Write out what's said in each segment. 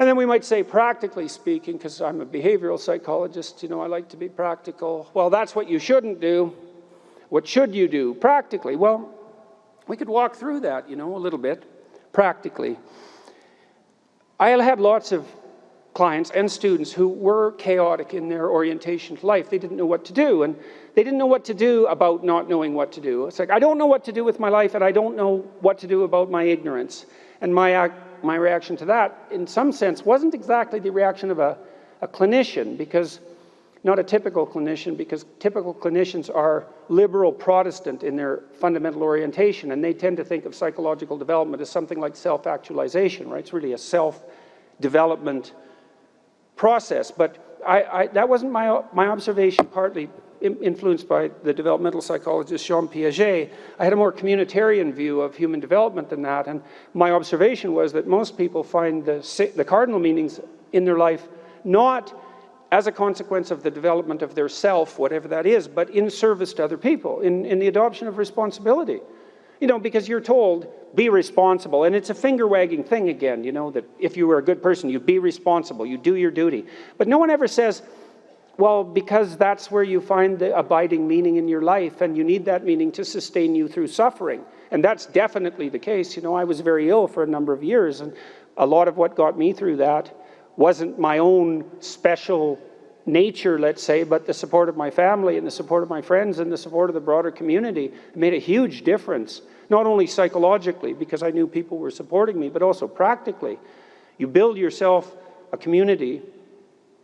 And then we might say, practically speaking, because I'm a behavioral psychologist, you know, I like to be practical. Well, that's what you shouldn't do. What should you do practically? Well, we could walk through that, you know, a little bit, practically. I had lots of clients and students who were chaotic in their orientation to life. They didn't know what to do, and they didn't know what to do about not knowing what to do. It's like, I don't know what to do with my life, and I don't know what to do about my ignorance. And my reaction to that, in some sense, wasn't exactly the reaction of a clinician, because not a typical clinician, because typical clinicians are liberal Protestant in their fundamental orientation, and they tend to think of psychological development as something like self-actualization, right? It's really a self-development process. But that wasn't my observation, partly influenced by the developmental psychologist Jean Piaget. I had a more communitarian view of human development than that, and my observation was that most people find the cardinal meanings in their life not as a consequence of the development of their self, whatever that is, but in service to other people, in the adoption of responsibility. You know, because you're told, be responsible, and it's a finger-wagging thing again, you know, that if you were a good person, you be responsible, you do your duty. But no one ever says, well, because that's where you find the abiding meaning in your life, and you need that meaning to sustain you through suffering. And that's definitely the case. You know, I was very ill for a number of years, and a lot of what got me through that wasn't my own special nature, let's say, but the support of my family and the support of my friends and the support of the broader community made a huge difference, not only psychologically, because I knew people were supporting me, but also practically. You build yourself a community.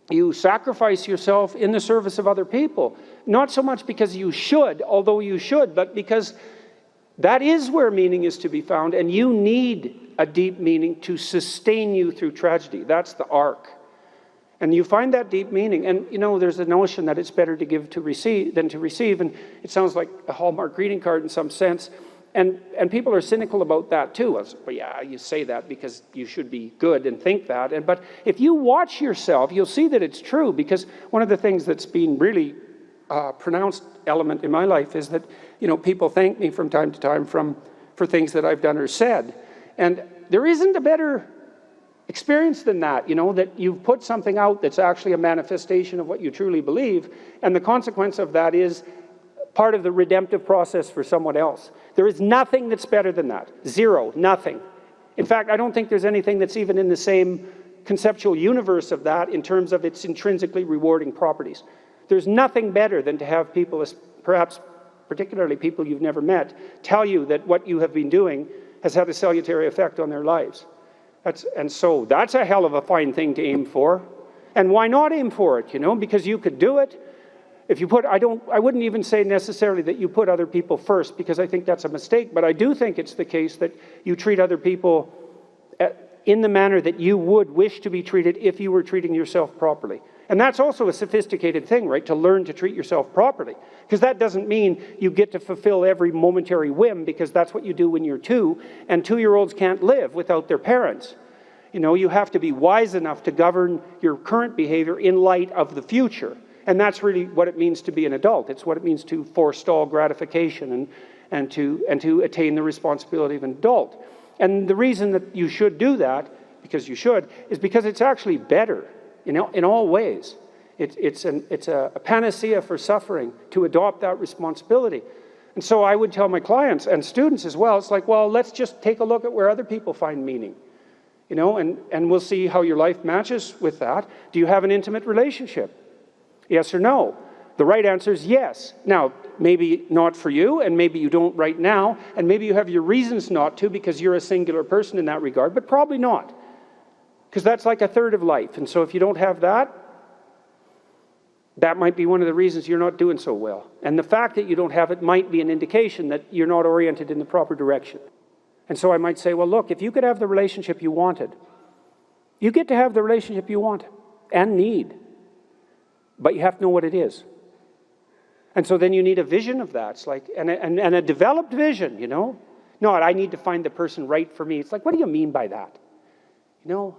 You sacrifice yourself in the service of other people, not so much because you should, although you should, but because that is where meaning is to be found, and you need a deep meaning to sustain you through tragedy. That's the arc. And you find that deep meaning, and you know, there's a notion that it's better to give to receive than to receive, and it sounds like a Hallmark greeting card in some sense, and people are cynical about that too. Well, yeah, you say that because you should be good and think that, but if you watch yourself, you'll see that it's true, because one of the things that's been really pronounced element in my life is that, you know, people thank me from time to time for things that I've done or said, and there isn't a better experience than that, you know, that you've put something out that's actually a manifestation of what you truly believe, and the consequence of that is part of the redemptive process for someone else. There is nothing that's better than that. Zero, nothing. In fact, I don't think there's anything that's even in the same conceptual universe of that in terms of its intrinsically rewarding properties. There's nothing better than to have people, perhaps particularly people you've never met, tell you that what you have been doing has had a salutary effect on their lives. And so that's a hell of a fine thing to aim for. And why not aim for it, you know? Because you could do it. If you put, I wouldn't even say necessarily that you put other people first, because I think that's a mistake, but I do think it's the case that you treat other people in the manner that you would wish to be treated if you were treating yourself properly. And that's also a sophisticated thing, right? To learn to treat yourself properly. Because that doesn't mean you get to fulfill every momentary whim, because that's what you do when you're 2, and 2-year-olds can't live without their parents. You know, you have to be wise enough to govern your current behavior in light of the future. And that's really what it means to be an adult. It's what it means to forestall gratification and to attain the responsibility of an adult. And the reason that you should do that, because you should, is because it's actually better. You know, in all ways. It's a panacea for suffering to adopt that responsibility. And so I would tell my clients and students as well, it's like, well, let's just take a look at where other people find meaning. You know, and we'll see how your life matches with that. Do you have an intimate relationship? Yes or no? The right answer is yes. Now, maybe not for you, and maybe you don't right now, and maybe you have your reasons not to because you're a singular person in that regard, but probably not. Because that's like a third of life. And so if you don't have that, that might be one of the reasons you're not doing so well. And the fact that you don't have it might be an indication that you're not oriented in the proper direction. And so I might say, well, look, if you could have the relationship you wanted, you get to have the relationship you want and need. But you have to know what it is. And so then you need a vision of that. It's like, and a developed vision, you know? Not, I need to find the person right for me. It's like, what do you mean by that? You know?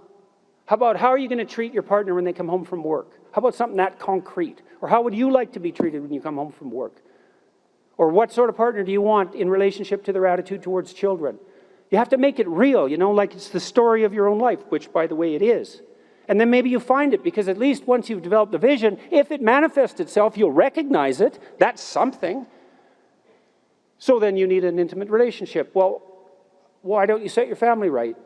How are you going to treat your partner when they come home from work? How about something that concrete? Or how would you like to be treated when you come home from work? Or what sort of partner do you want in relationship to their attitude towards children? You have to make it real, you know, like it's the story of your own life, which, by the way, it is. And then maybe you find it, because at least once you've developed the vision, if it manifests itself, you'll recognize it. That's something. So then you need an intimate relationship. Well, why don't you set your family right?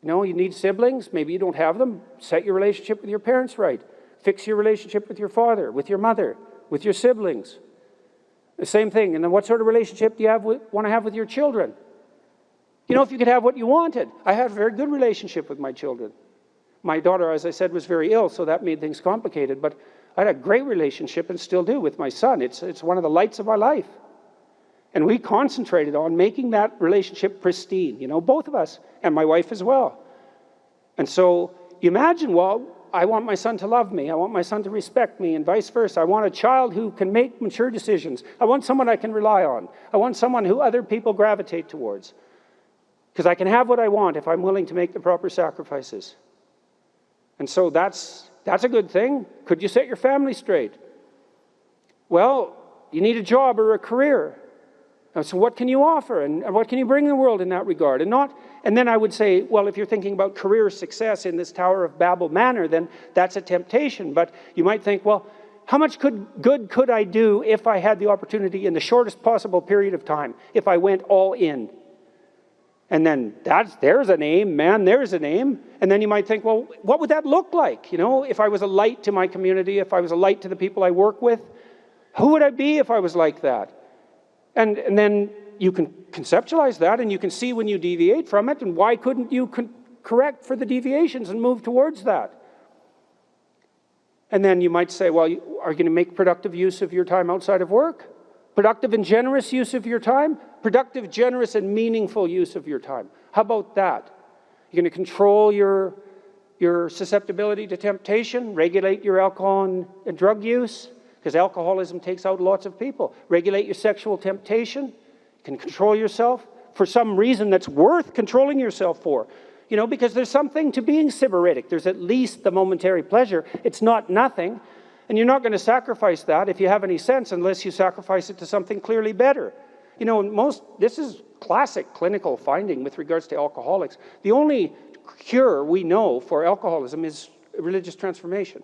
You know, you need siblings. Maybe you don't have them. Set your relationship with your parents right. Fix your relationship with your father, with your mother, with your siblings. The same thing. And then what sort of relationship do you want to have with your children? You know, if you could have what you wanted. I had a very good relationship with my children. My daughter, as I said, was very ill, so that made things complicated. But I had a great relationship, and still do, with my son. It's one of the lights of my life. And we concentrated on making that relationship pristine, you know, both of us, and my wife as well. And so you imagine, well, I want my son to love me. I want my son to respect me, and vice versa. I want a child who can make mature decisions. I want someone I can rely on. I want someone who other people gravitate towards. Because I can have what I want if I'm willing to make the proper sacrifices. And so that's a good thing. Could you set your family straight? Well, you need a job or a career. So what can you offer, and what can you bring the world in that regard? And then I would say, well, if you're thinking about career success in this Tower of Babel manner, then that's a temptation. But you might think, well, how much good could I do if I had the opportunity in the shortest possible period of time, if I went all in? And then there's an aim, man, there's an aim. And then you might think, well, what would that look like? You know, if I was a light to my community, if I was a light to the people I work with, who would I be if I was like that? And then you can conceptualize that, and you can see when you deviate from it, and why couldn't you correct for the deviations and move towards that? And then you might say, well, are you going to make productive use of your time outside of work? Productive and generous use of your time? Productive, generous, and meaningful use of your time. How about that? You're going to control your susceptibility to temptation, regulate your alcohol and drug use, because alcoholism takes out lots of people. Regulate your sexual temptation. You can control yourself for some reason that's worth controlling yourself for. You know, because there's something to being sybaritic. There's at least the momentary pleasure. It's not nothing. And you're not going to sacrifice that, if you have any sense, unless you sacrifice it to something clearly better. You know, this is classic clinical finding with regards to alcoholics. The only cure we know for alcoholism is religious transformation.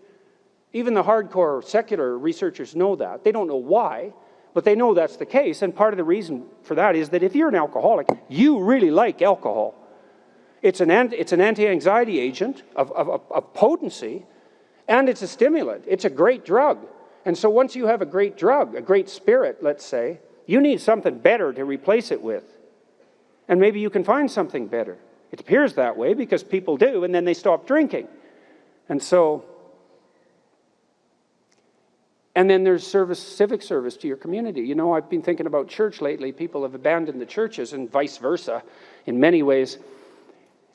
Even the hardcore secular researchers know that. They don't know why, but they know that's the case. And part of the reason for that is that if you're an alcoholic, you really like alcohol. It's an anti-anxiety agent of potency, and it's a stimulant. It's a great drug. And so once you have a great drug, a great spirit, let's say, you need something better to replace it with. And maybe you can find something better. It appears that way because people do, and then they stop drinking. And then there's civic service to your community. You know, I've been thinking about church lately. People have abandoned the churches and vice versa in many ways.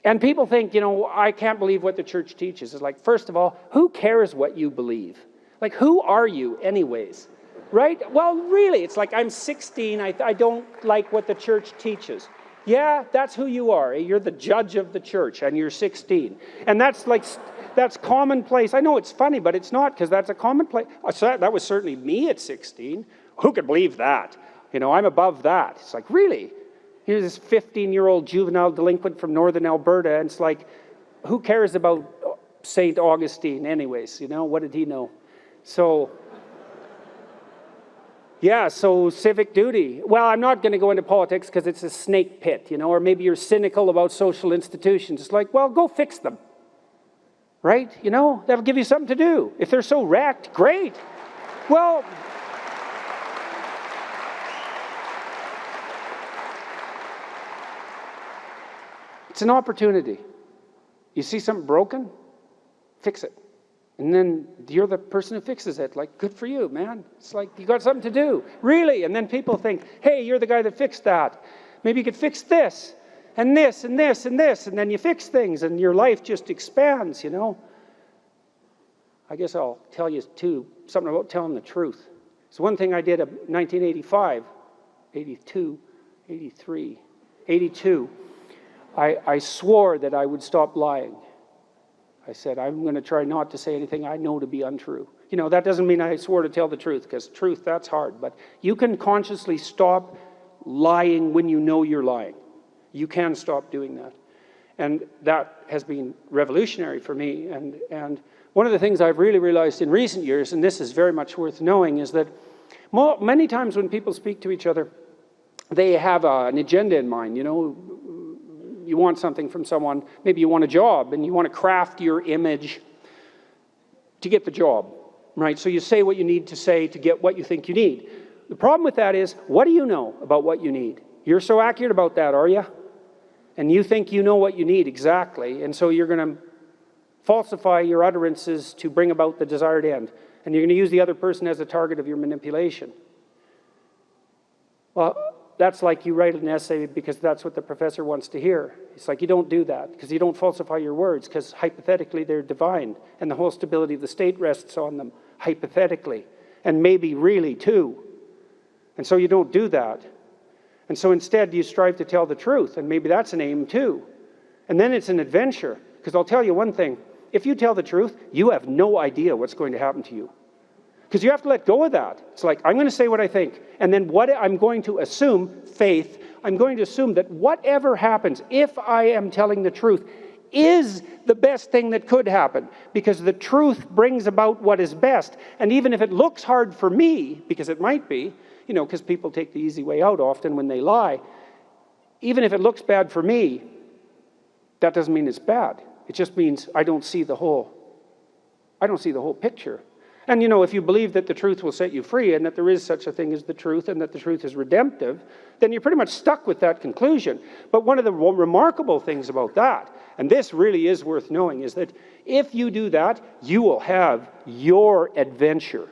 And people think, you know, I can't believe what the church teaches. It's like, first of all, who cares what you believe? Like, who are you anyways? Right? Well, really, it's like, I'm 16. I don't like what the church teaches. Yeah, that's who you are. You're the judge of the church, and you're 16. And that's commonplace. I know it's funny, but it's not, because that's a commonplace. That was certainly me at 16. Who could believe that? You know, I'm above that. It's like, really? Here's this 15-year-old juvenile delinquent from northern Alberta, and it's like, who cares about St. Augustine anyways? You know, what did he know? So, yeah, so civic duty. Well, I'm not going to go into politics because it's a snake pit, you know, or maybe you're cynical about social institutions. It's like, well, go fix them. Right? You know, that'll give you something to do. If they're so wrecked, great. Well, it's an opportunity. You see something broken, fix it. And then you're the person who fixes it. Like, good for you, man. It's like, you got something to do. Really? And then people think, hey, you're the guy that fixed that. Maybe you could fix this. And this, and this, and this, and then you fix things, and your life just expands, you know. I guess I'll tell you, too, something about telling the truth. It's one thing I did in 1985, 82, 83, 82. I swore that I would stop lying. I said, I'm going to try not to say anything I know to be untrue. You know, that doesn't mean I swore to tell the truth, because truth, that's hard. But you can consciously stop lying when you know you're lying. You can stop doing that. And that has been revolutionary for me. And one of the things I've really realized in recent years, and this is very much worth knowing, is that many times when people speak to each other, they have an agenda in mind. You know, you want something from someone, maybe you want a job, and you want to craft your image to get the job, right? So you say what you need to say to get what you think you need. The problem with that is, what do you know about what you need? You're so accurate about that, are you? And you think you know what you need exactly, and so you're going to falsify your utterances to bring about the desired end. And you're going to use the other person as a target of your manipulation. Well, that's like you write an essay because that's what the professor wants to hear. It's like you don't do that because you don't falsify your words because hypothetically they're divine and the whole stability of the state rests on them, hypothetically, and maybe really too. And so you don't do that. And so instead you strive to tell the truth, and maybe that's an aim too. And then it's an adventure, because I'll tell you one thing. If you tell the truth, you have no idea what's going to happen to you. Because you have to let go of that. It's like, I'm going to say what I think. And then what I'm going to assume, faith, I'm going to assume that whatever happens, if I am telling the truth, is the best thing that could happen. Because the truth brings about what is best. And even if it looks hard for me, because it might be, you know, because people take the easy way out often when they lie, even if it looks bad for me, that doesn't mean it's bad. It just means I don't see the whole picture. And you know, if you believe that the truth will set you free and that there is such a thing as the truth and that the truth is redemptive, then you're pretty much stuck with that conclusion. But one of the remarkable things about that, and this really is worth knowing, is that if you do that, you will have your adventure.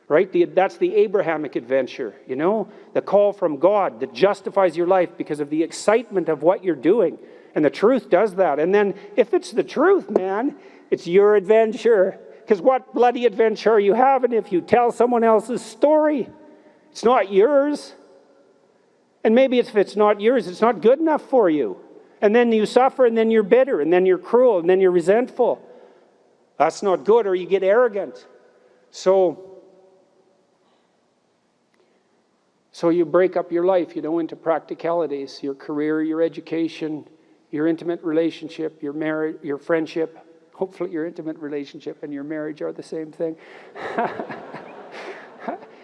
Right? That's the Abrahamic adventure, you know? The call from God that justifies your life because of the excitement of what you're doing. And the truth does that. And then if it's the truth, man, it's your adventure. Because what bloody adventure are you having if you tell someone else's story? It's not yours. And maybe if it's not yours, it's not good enough for you. And then you suffer, and then you're bitter, and then you're cruel, and then you're resentful. That's not good, or you get arrogant. So you break up your life, you know, into practicalities, your career, your education, your intimate relationship, your marriage, your friendship. Hopefully your intimate relationship and your marriage are the same thing.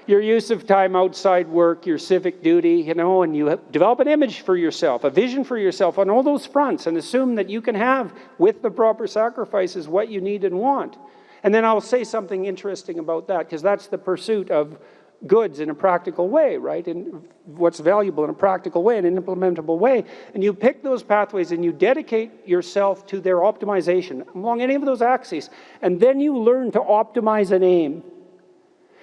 Your use of time outside work, your civic duty, you know, and you develop an image for yourself, a vision for yourself on all those fronts, and assume that you can have, with the proper sacrifices, what you need and want. And then I'll say something interesting about that, because that's the pursuit of goods in a practical way, right? And what's valuable in a practical way, in an implementable way. And you pick those pathways and you dedicate yourself to their optimization along any of those axes. And then you learn to optimize an aim.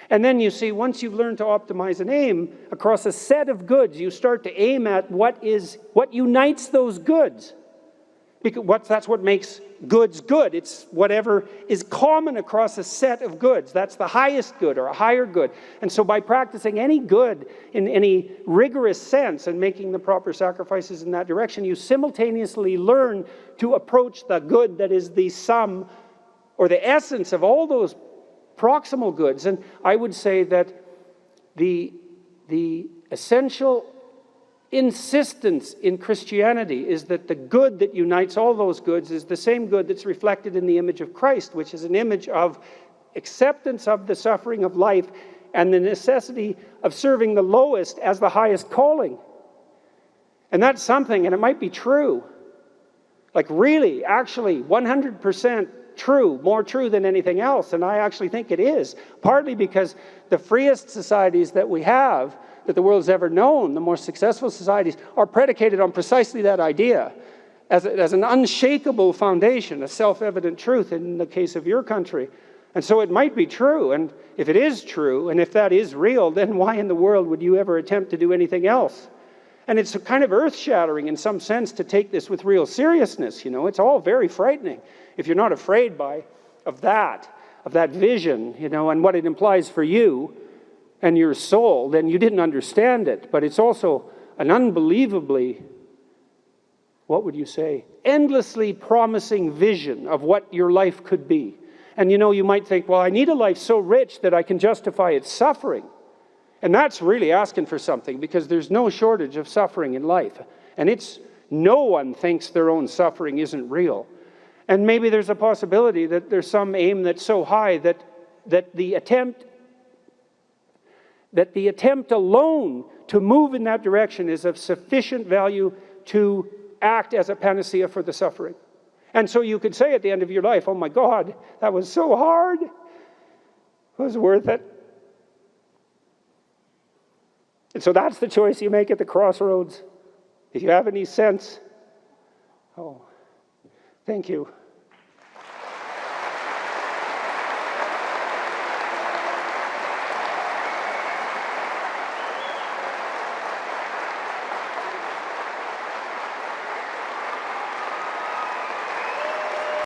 And then you see, once you've learned to optimize an aim across a set of goods, you start to aim at what unites those goods. Because that's what makes goods good. It's whatever is common across a set of goods. That's the highest good or a higher good. And so by practicing any good in any rigorous sense and making the proper sacrifices in that direction, you simultaneously learn to approach the good that is the sum or the essence of all those proximal goods. And I would say that the essential insistence in Christianity is that the good that unites all those goods is the same good that's reflected in the image of Christ, which is an image of acceptance of the suffering of life and the necessity of serving the lowest as the highest calling. And that's something, and it might be true, like really, actually, 100% true, more true than anything else, and I actually think it is, partly because the freest societies that we have, that the world's ever known, the more successful societies, are predicated on precisely that idea as an unshakable foundation, a self-evident truth in the case of your country. And so it might be true, and if it is true, and if that is real, then why in the world would you ever attempt to do anything else? And it's kind of earth-shattering in some sense to take this with real seriousness, you know. It's all very frightening. If you're not afraid of that vision, you know, and what it implies for you and your soul, then you didn't understand it. But it's also an unbelievably, what would you say, endlessly promising vision of what your life could be. And you know, you might think, well, I need a life so rich that I can justify its suffering. And that's really asking for something, because there's no shortage of suffering in life. And it's no one thinks their own suffering isn't real. And maybe there's a possibility that there's some aim that's so high that the attempt alone to move in that direction is of sufficient value to act as a panacea for the suffering. And so you could say at the end of your life, oh my God, that was so hard. It was worth it. And so that's the choice you make at the crossroads. If you have any sense, oh, thank you.